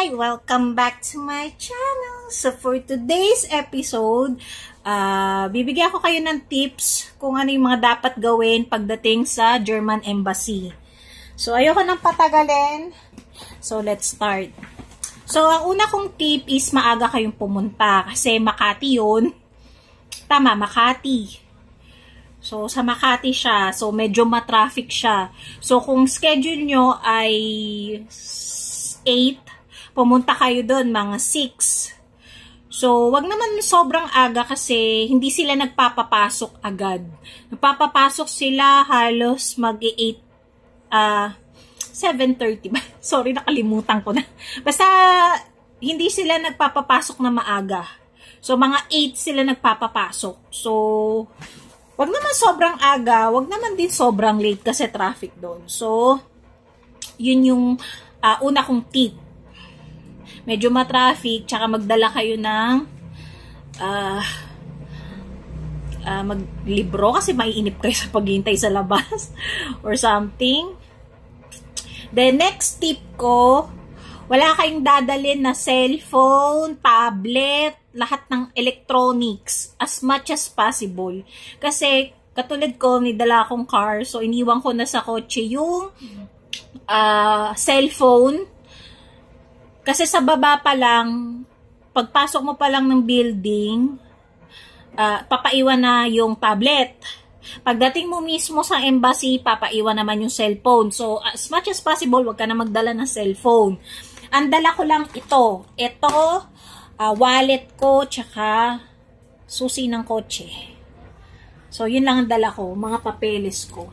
Welcome back to my channel. So for today's episode, bibigyan ko kayo ng tips kung ano yung mga dapat gawin pagdating sa German Embassy. So ayoko nang patagalin. So let's start. So ang una kong tip is maaga kayong pumunta kasi Makati yun. Tama, Makati. So sa Makati siya. So medyo matraffic siya. So kung schedule nyo ay 8, pumunta kayo doon mga 6. So, wag naman sobrang aga kasi hindi sila nagpapapasok agad. Nagpapapasok sila halos mag-8, 7:30 ba? Sorry, nakalimutan ko na. Basta, hindi sila nagpapapasok na maaga. So, mga 8 sila nagpapapasok. So, wag naman sobrang aga, wag naman din sobrang late kasi traffic doon. So, yun yung una kong tip. Medyo matraffic, tsaka magdala kayo ng maglibro kasi maiinip kayo sa paghihintay sa labas or something. The next tip ko, wala kayong dadalhin na cellphone, tablet, lahat ng electronics as much as possible. Kasi katulad ko, may dala akong car, so iniwan ko na sa kotse yung cellphone. Kasi sa baba pa lang, pagpasok mo pa lang ng building, papaiwan na yung tablet. Pagdating mo mismo sa embassy, papaiwan naman yung cellphone. So, as much as possible, wag ka na magdala ng cellphone. Ang dala ko lang ito. Ito, wallet ko, tsaka susi ng kotse. So, yun lang ang dala ko, mga papeles ko.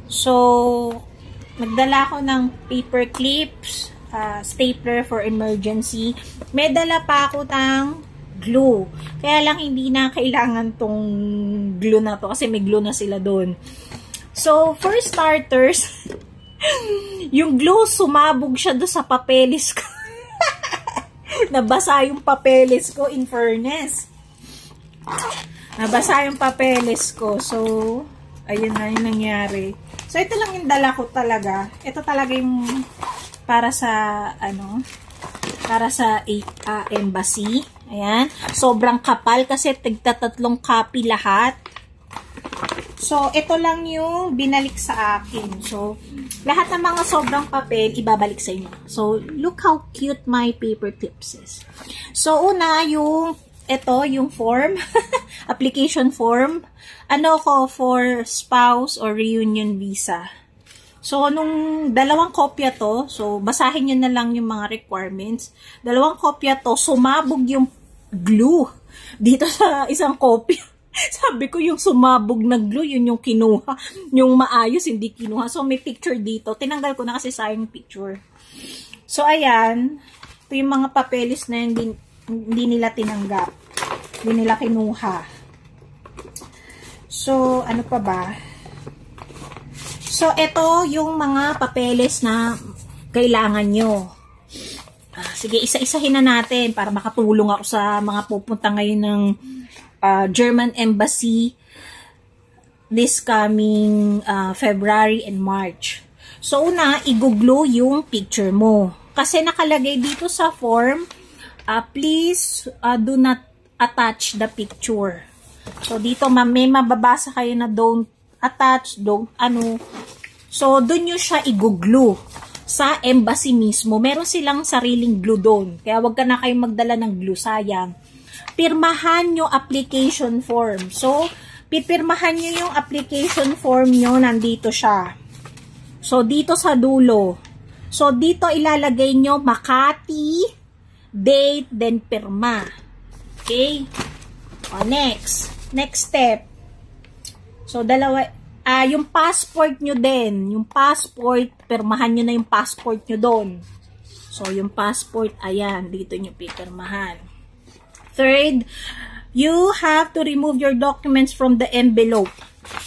So, nagdala ko ng paper clips, stapler for emergency. May dala pa ako ng glue. Kaya lang hindi na kailangan tong glue na to kasi may glue na sila doon. So, for starters, yung glue, sumabog siya doon sa papeles ko. Nabasa yung papeles ko, in fairness. Nabasa yung papeles ko. So, ayun na yung nangyari. So, ito lang yung dala ko talaga. Ito talaga yung para sa, para sa embassy. Ayan. Sobrang kapal kasi tigta-3 copy lahat. So, ito lang yung binalik sa akin. So, lahat ng mga sobrang papel, ibabalik sa inyo. So, look how cute my paper clips is. So, una, yung form, application form, for spouse or reunion visa. So, nung 2 kopya to, so, basahin nyo na lang yung mga requirements. 2 kopya to, sumabog yung glue dito sa isang kopya. Sabi ko, yung sumabog na glue, yun yung kinuha. Yung maayos, hindi kinuha. So, may picture dito. Tinanggal ko na kasi sayang picture. So, ayan. Ito yung mga papeles na hindi nila tinanggap. Hindi nila kinuha. So, ano pa ba? So, ito yung mga papeles na kailangan nyo. Sige, isa-isahin na natin para makatulong ako sa mga pupunta ngayon ng German Embassy this coming February and March. So, una, i-glue yung picture mo. Kasi nakalagay dito sa form, please do not attach the picture. So, dito may mababasa kayo na don't attach, don't So, dun nyo siya i-glue sa embassy mismo. Meron silang sariling glue doon. Kaya wag ka na kayong magdala ng glue, sayang. Pirmahan nyo application form. So, pipirmahan nyo yung application form nyo, nandito siya. So, dito sa dulo. So, dito ilalagay nyo Makati, date, then pirma. Okay? O, next. Next step. So, yung passport nyo din. Yung passport, pirmahan nyo na yung passport nyo doon. So, yung passport, ayan, dito nyo pipirmahan. Third, you have to remove your documents from the envelope.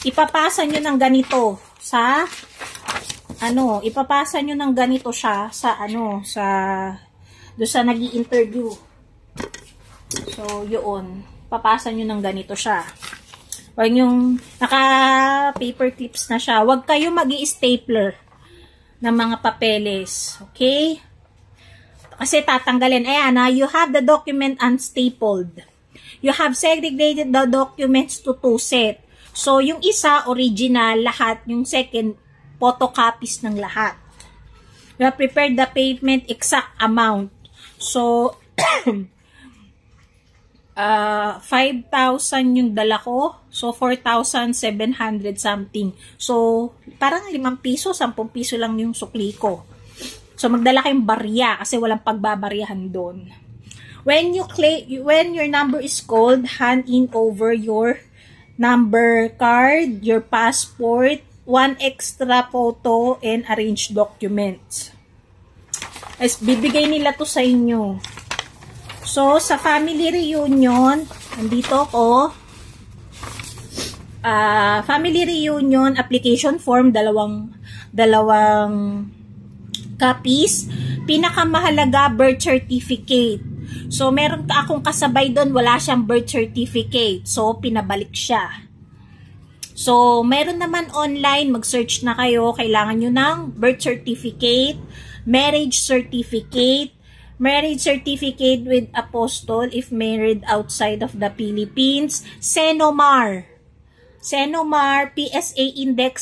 Ipapasa nyo ng ganito sa, ipapasa nyo ng ganito siya sa, doon sa nag-i-interview. So, yun. Papasa nyo ng ganito siya. Huwag yung naka-paper clips na siya. Huwag kayo mag-i-stapler ng mga papeles. Okay? Kasi tatanggalin. Ayan, you have the document unstapled. You have segregated the documents to 2 set. So, yung isa, original, lahat. Yung second, photocopies ng lahat. You have prepared the payment exact amount. So, 5,000 yung dala ko. So, 4,700 something. So, parang 5 piso, 10 piso lang yung sukli ko. So, magdala kayong barya kasi walang pagbabaryahan doon. When your number is called, hand in over your number card, your passport, 1 extra photo, and arranged documents. As bibigay nila to sa inyo. So, sa family reunion, nandito ko, family reunion application form, dalawang copies. Pinakamahalaga, birth certificate. So, meron akong kasabay doon, wala siyang birth certificate. So, pinabalik siya. So, meron naman online, mag-search na kayo. Kailangan nyo ng birth certificate, marriage certificate with apostille if married outside of the Philippines, Senomar, PSA Index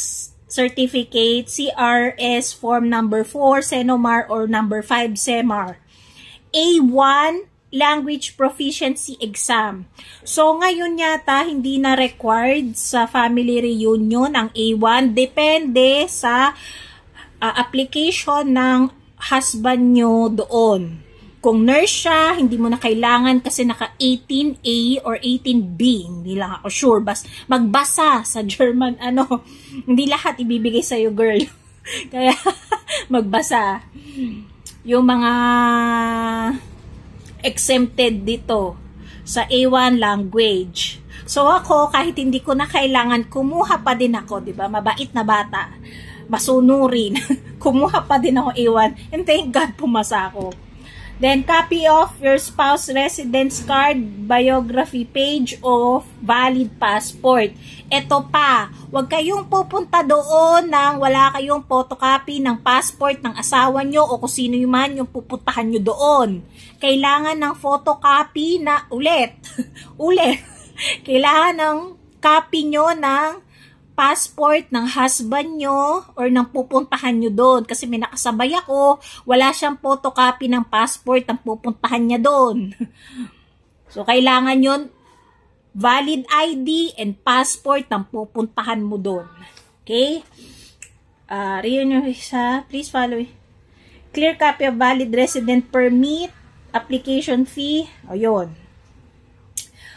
Certificate, CRS Form number 4, Senomar or number 5, SEMAR. A1, Language Proficiency Exam. So, ngayon yata, hindi na required sa family reunion ang A1. Depende sa application ng husband nyo doon. Kung nurse siya, hindi mo na kailangan kasi naka 18A or 18B. Hindi lang ako sure. Magbasa sa German, hindi lahat ibibigay sa'yo, girl. Kaya, magbasa. Yung mga exempted dito sa A1 language. So, ako, kahit hindi ko na kailangan, kumuha pa din ako, di ba? Mabait na bata. Masunurin. Kumuha pa din ako A1. And thank God, pumasa ako. Then, copy of your spouse residence card, biography page of valid passport. Ito pa, huwag kayong pupunta doon nang wala kayong photocopy ng passport ng asawa nyo o kung sino man yung pupuntahan nyo doon. Kailangan ng photocopy na ulit. Kailangan ng copy nyo ng passport ng husband nyo or ng pupuntahan nyo doon. Kasi may nakasabay ako, wala siyang photocopy ng passport ng pupuntahan niya doon. So, kailangan yun, valid ID and passport ng pupuntahan mo doon. Okay? Reunion visa, please follow. Clear copy of valid resident permit, application fee, ayun.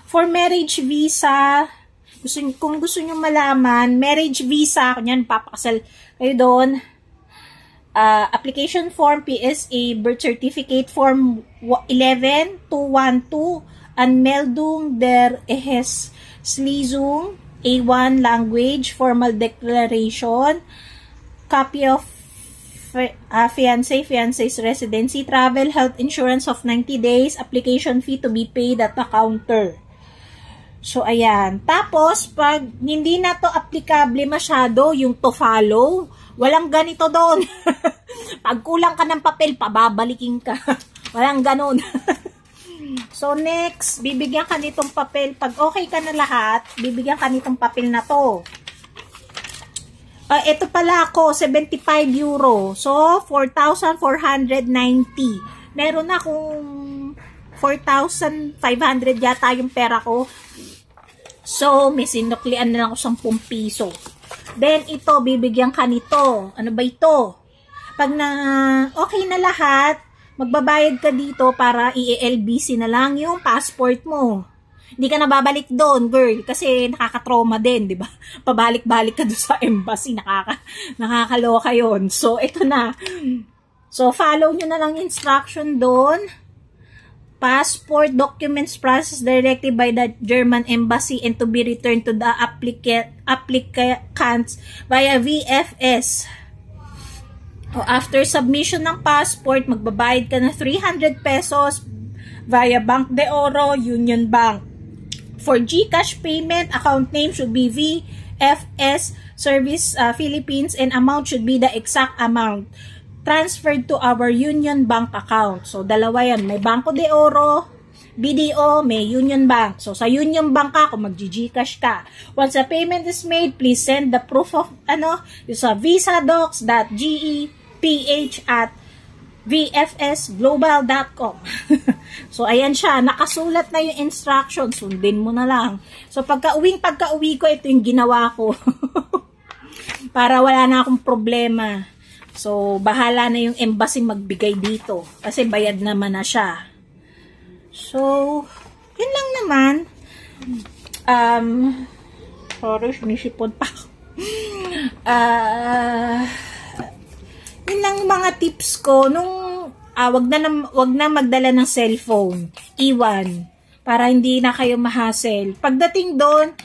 For marriage visa, kung gusto nyo malaman, marriage visa, kunyan, papakasal kayo doon, application form, PSA, birth certificate, form 11-212, Anmeldung der Eheslizung, A1 language, formal declaration, copy of fiance's residency, travel, health insurance of 90 days, application fee to be paid at the counter. So, ayan. Tapos, pag hindi na to applicable masyado, yung to follow, walang ganito doon. Pag kulang ka ng papel, pababalikin ka. Walang ganon. So, next, bibigyan ka nitong papel. Pag okay ka na lahat, bibigyan ka nitong papel na to. Ito pala ako, 75 euro. So, 4,490. Meron na akong 4,500 yata yung pera ko. So, may sinuklian na lang ako 10 piso. Then, ito, bibigyan ka nito. Ano ba ito? Pag na okay na lahat, magbabayad ka dito para i-LBC na lang yung passport mo. Hindi ka na babalik doon, girl, kasi nakaka-trauma din, di ba? Pabalik-balik ka doon sa embassy, nakakaloka yun. So, ito na. So, follow nyo na lang instruction doon. Passport documents processed directly by the German embassy and to be returned to the applicants via VFS. O after submission ng passport, magbabayad ka ng 300 pesos via Bank de Oro, Union Bank. For GCash payment, account name should be VFS Service Philippines and amount should be the exact amount. transferred to our Union Bank account. So, dalawa yan. May Banco de Oro, BDO, may Union Bank. So, sa Union Bank ka, kung mag-GCash ka. Once a payment is made, please send the proof of, sa visadocs.geph at vfsglobal.com. So, ayan siya. Nakasulat na yung instruction. Sundin mo na lang. So, pagka-uwi ko, ito yung ginawa ko. Para wala na akong problema. So, bahala na yung embassy magbigay dito. Kasi bayad naman na siya. So, yun lang naman. Sorry, sinisipon pa ako. Yun lang mga tips ko. Wag na magdala ng cellphone. Iwan. Para hindi na kayo ma-hassle. Pagdating doon,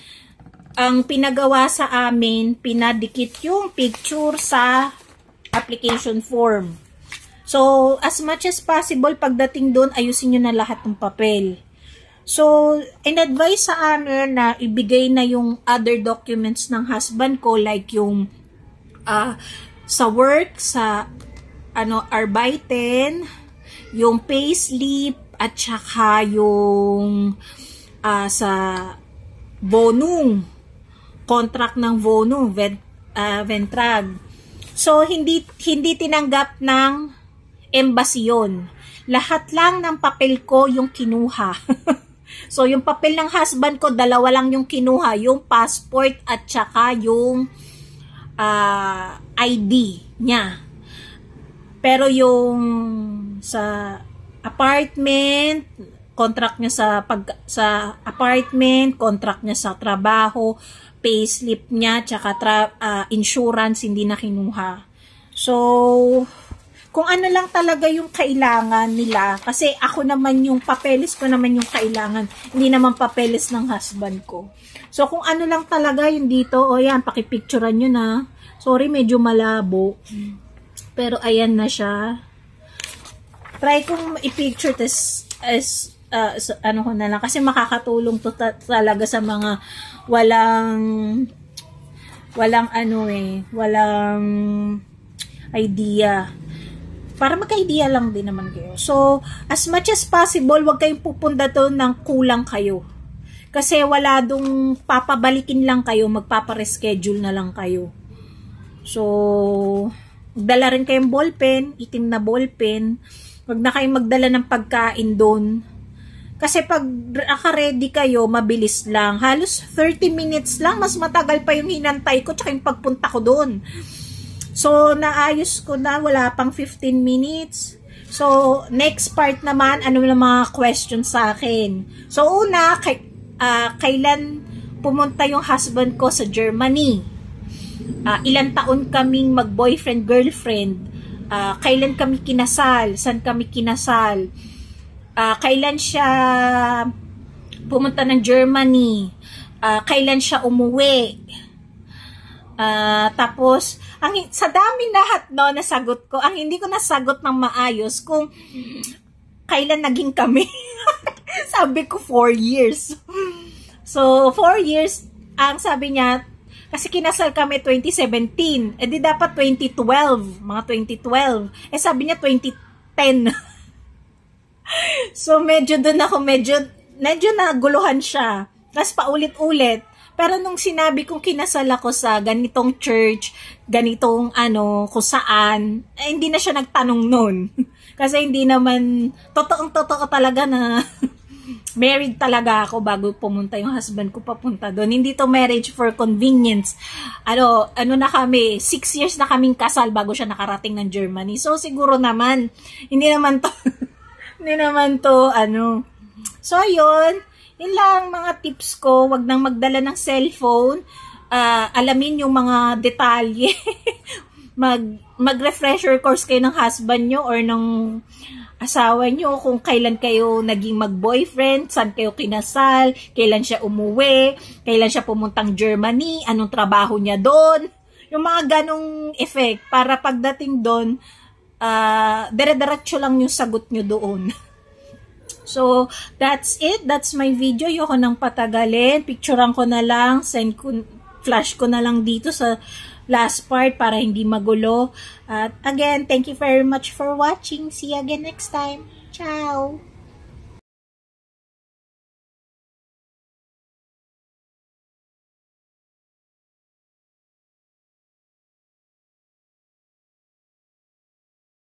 ang pinagawa sa amin, pinadikit yung picture sa application form. So, as much as possible, pagdating doon, ayusin nyo na lahat ng papel. So, in-advise sa amin na ibigay na yung other documents ng husband ko, like yung sa work, sa Arbeiten, yung payslip, at saka yung sa Vonung, contract ng Vonung, Ventrag. So, hindi tinanggap ng embassy yun. Lahat lang ng papel ko yung kinuha. So, yung papel ng husband ko, dalawa lang yung kinuha. Yung passport at saka yung ID niya. Pero yung sa apartment, contract niya sa apartment, contract niya sa trabaho, payslip niya, tsaka insurance, hindi na kinuha. So, kung ano lang talaga yung kailangan nila, kasi ako naman yung papeles ko naman yung kailangan, hindi naman papeles ng husband ko. So, kung ano lang talaga yung dito, yan, pakipicturean nyo na. Sorry, medyo malabo. Pero, ayan na siya. Try kong i-picture this as ko na lang, kasi makakatulong to talaga sa mga walang idea. Para magka-idea lang din naman kayo. So, as much as possible, wag kayong pupunta doon ng kulang kayo. Kasi wala dong papabalikin lang kayo, magpapa-reschedule na lang kayo. So, dala rin kayong ballpen, itim na ballpen. Wag na kayong magdala ng pagkain doon. Kasi pag naka-ready kayo, mabilis lang. Halos 30 minutes lang. Mas matagal pa yung hinantay ko tsaka yung pagpunta ko doon. So, naayos ko na. Wala pang 15 minutes. So, next part naman, ano na mga questions sa akin. So, una, kailan pumunta yung husband ko sa Germany? Ilan taon kaming mag-boyfriend-girlfriend? Kailan kami kinasal? Saan kami kinasal? Kailan siya pumunta ng Germany, kailan siya umuwi, tapos sa dami lahat nasagot ko. Ang hindi ko nasagot ng maayos kung kailan naging kami. Sabi ko 4 years. So 4 years, ang sabi niya, kasi kinasal kami 2017, di dapat 2012, mga 2012, sabi niya 2010. So, medyo naguluhan siya. Tapos paulit-ulit. Pero nung sinabi kong kinasal ako sa ganitong church, ganitong kung saan, hindi na siya nagtanong nun. Kasi hindi naman, totoong-totoo talaga na married talaga ako bago pumunta yung husband ko papunta doon. Hindi to marriage for convenience. Na kami, 6 years na kaming kasal bago siya nakarating ng Germany. So, siguro naman, hindi naman to, So, yun lang mga tips ko. Wag nang magdala ng cellphone. Alamin yung mga detalye. Mag-refresher course kayo ng husband nyo or ng asawa nyo kung kailan kayo naging mag-boyfriend, saan kayo kinasal, kailan siya umuwi, kailan siya pumuntang Germany, anong trabaho niya doon. Yung mga ganong effect para pagdating doon, dire-diretso lang yung sagot nyo doon. So, that's it. That's my video. Ayoko nang patagalin. Picturean ko na lang. Flash ko na lang dito sa last part para hindi magulo. At again, thank you very much for watching. See you again next time. Ciao!